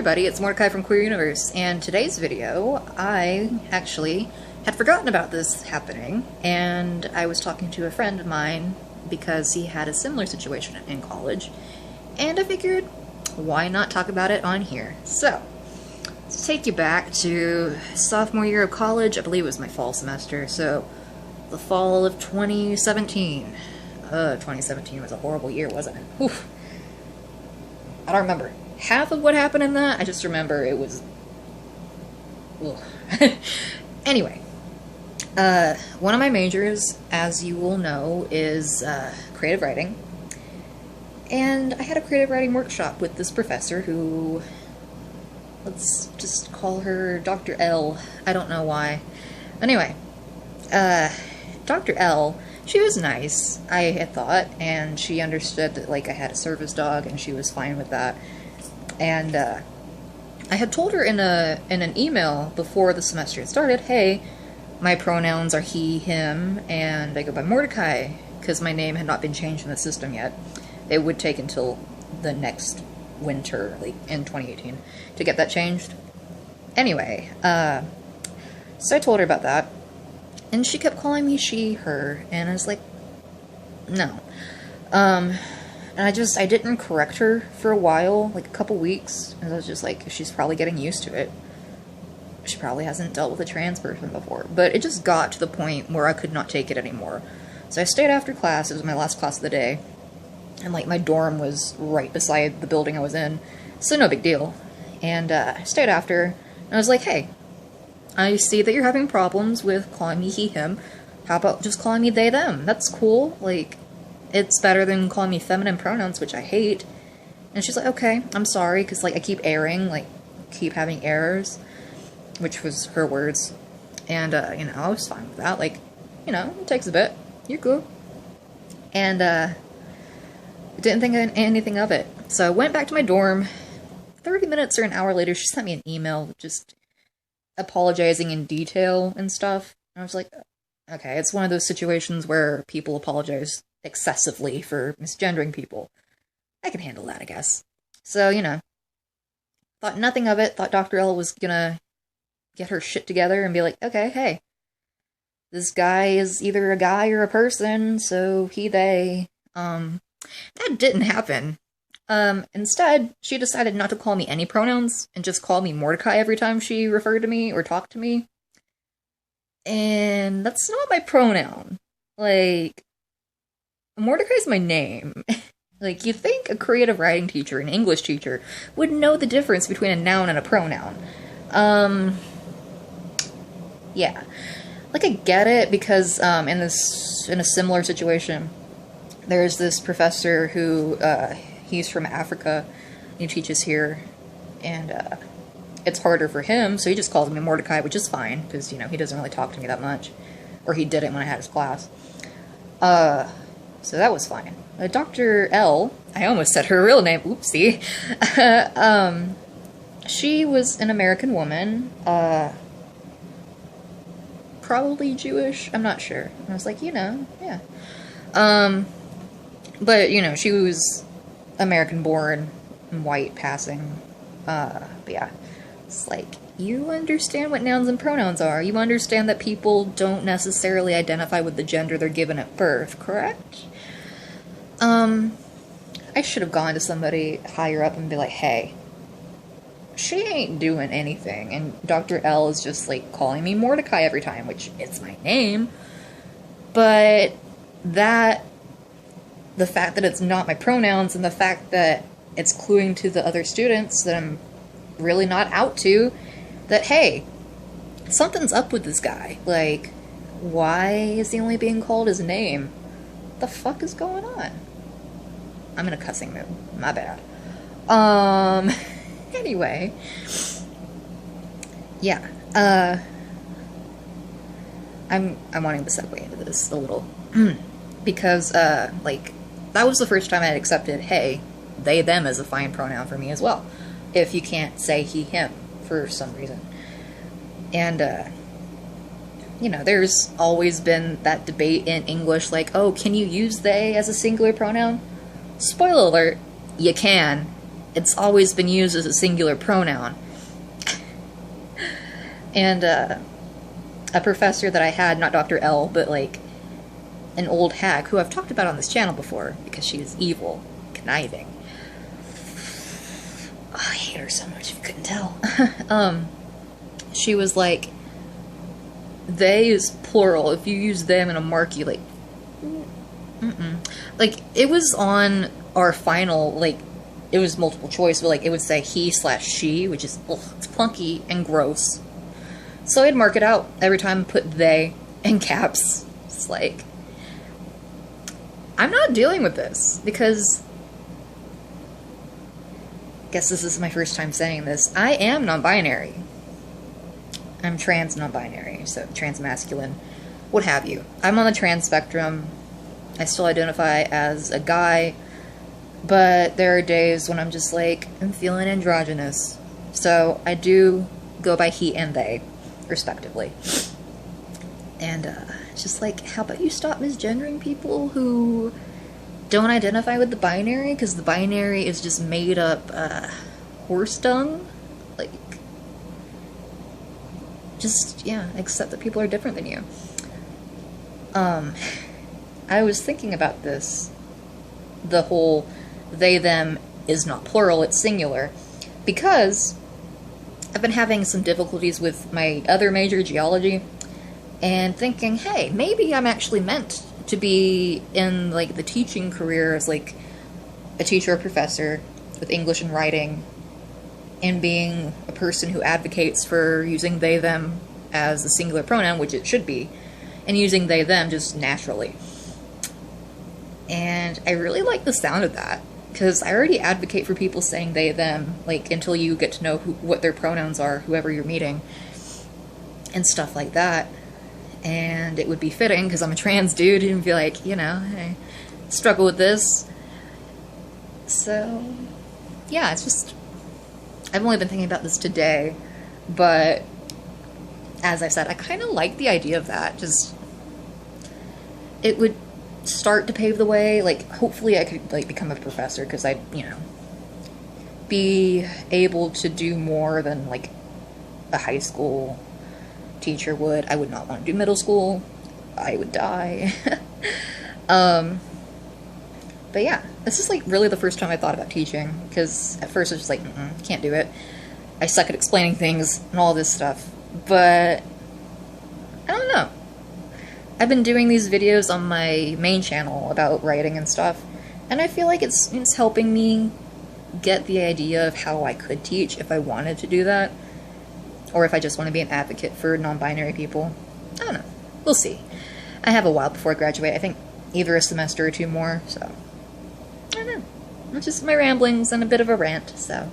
everybody, it's Mordecai from Queer Universe, and today's video, I actually had forgotten about this happening, and I was talking to a friend of mine because he had a similar situation in college, and I figured, why not talk about it on here? So, let's take you back to sophomore year of college. I believe it was my fall semester, so the fall of 2017. 2017 was a horrible year, wasn't it? Whew. I don't remember half of what happened in that. I just remember it was... Anyway, one of my majors, as you will know, is creative writing. And I had a creative writing workshop with this professor who... let's just call her Dr. L. I don't know why. Anyway, Dr. L, she was nice, I had thought, and she understood that, like, I had a service dog, and she was fine with that. And, I had told her in an email before the semester had started, hey, my pronouns are he, him, and I go by Mordecai, because my name had not been changed in the system yet. It would take until the next winter, like, in 2018, to get that changed. Anyway, so I told her about that. And she kept calling me she, her, and I was like, no. And I didn't correct her for a while, like a couple weeks, and I was just like, she's probably getting used to it. She probably hasn't dealt with a trans person before. But it just got to the point where I could not take it anymore. So I stayed after class, it was my last class of the day, and like my dorm was right beside the building I was in, so no big deal. And I stayed after, and I was like, hey, I see that you're having problems with calling me he, him. How about just calling me they, them? That's cool. Like, it's better than calling me feminine pronouns, which I hate. And she's like, okay, I'm sorry, because, like, I keep erring, like, keep having errors, which was her words. And, you know, I was fine with that. Like, you know, it takes a bit. You're cool. And, didn't think anything of it. So I went back to my dorm. 30 minutes or an hour later, she sent me an email just apologizing in detail and stuff. And I was like, okay, it's one of those situations where people apologize excessively for misgendering people. I can handle that, I guess. So, you know, thought nothing of it, thought Dr. L was gonna get her shit together and be like, okay, hey, this guy is either a guy or a person, so he, they. That didn't happen. Instead, she decided not to call me any pronouns and just call me Mordecai every time she referred to me or talked to me. And that's not my pronoun. Like, Mordecai's my name. Like, you'd think a creative writing teacher, an English teacher, would know the difference between a noun and a pronoun. Yeah. Like, I get it because, in a similar situation, there's this professor who, he's from Africa, he teaches here, and it's harder for him, so he just calls me Mordecai, which is fine, because, you know, he doesn't really talk to me that much, or he didn't when I had his class. So that was fine. Dr. L, I almost said her real name, oopsie, she was an American woman, probably Jewish, I'm not sure. And I was like, you know, yeah. But, you know, she was American-born, white passing, but yeah, it's like, you understand what nouns and pronouns are. You understand that people don't necessarily identify with the gender they're given at birth, correct? I should have gone to somebody higher up and be like, hey, she ain't doing anything, and Dr. L is just, like, calling me Mordecai every time, which, it's my name, but that... the fact that it's not my pronouns and the fact that it's cluing to the other students that I'm really not out to, that, hey, something's up with this guy. Like, why is he only being called his name? What the fuck is going on? I'm in a cussing mood. My bad. Anyway. Yeah. I'm wanting to segue into this a little. Because, like, that was the first time I had accepted, hey, they, them is a fine pronoun for me as well. If you can't say he, him for some reason. And, you know, there's always been that debate in English, like, oh, can you use they as a singular pronoun? Spoiler alert, you can. it's always been used as a singular pronoun. And a professor that I had, not Dr. L, but like an old hag who I've talked about on this channel before because she was evil, conniving. Oh, I hate her so much if you couldn't tell. She was like, they is plural. If you use them in a marquee, like, like, it was on our final, like, it was multiple choice, but like, it would say he/she, which is, ugh, it's plunky and gross. So I'd mark it out every time I put they in caps. It's like, I'm not dealing with this because, I guess this is my first time saying this, I am non-binary. I'm trans non-binary, so trans-masculine, what have you. I'm on the trans spectrum. I still identify as a guy, but there are days when I'm just like, I'm feeling androgynous. So I do go by he and they, respectively. And it's just like, how about you stop misgendering people who don't identify with the binary? Because the binary is just made up horse dung. Like, just, yeah, accept that people are different than you. I was thinking about this, the whole they, them is not plural, it's singular, because I've been having some difficulties with my other major, geology, and thinking, hey, maybe I'm actually meant to be in, like, the teaching career as, like, a teacher or professor with English and writing, and being a person who advocates for using they, them as a singular pronoun, which it should be, and using they, them just naturally. And I really like the sound of that, because I already advocate for people saying they, them, like, until you get to know what their pronouns are, whoever you're meeting, and stuff like that. And it would be fitting, because I'm a trans dude, and be like, you know, I struggle with this. So, yeah, it's just, I've only been thinking about this today, but as I said, I kind of like the idea of that. Just, it would start to pave the way. Like, hopefully I could, like, become a professor, because I'd, you know, be able to do more than, like, a high school teacher would. I would not want to do middle school. I would die. But yeah, this is, like, really the first time I thought about teaching, because at first I was just like, can't do it. I suck at explaining things and all this stuff. But I don't know. I've been doing these videos on my main channel about writing and stuff, and I feel like it's helping me get the idea of how I could teach if I wanted to do that, or if I just want to be an advocate for non-binary people. I don't know. We'll see. I have a while before I graduate. I think either a semester or two more, so I don't know. It's just my ramblings and a bit of a rant, so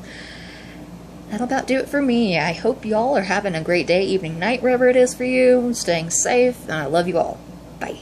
that'll about do it for me. I hope y'all are having a great day, evening, night, wherever it is for you, staying safe, and I love you all. Bye.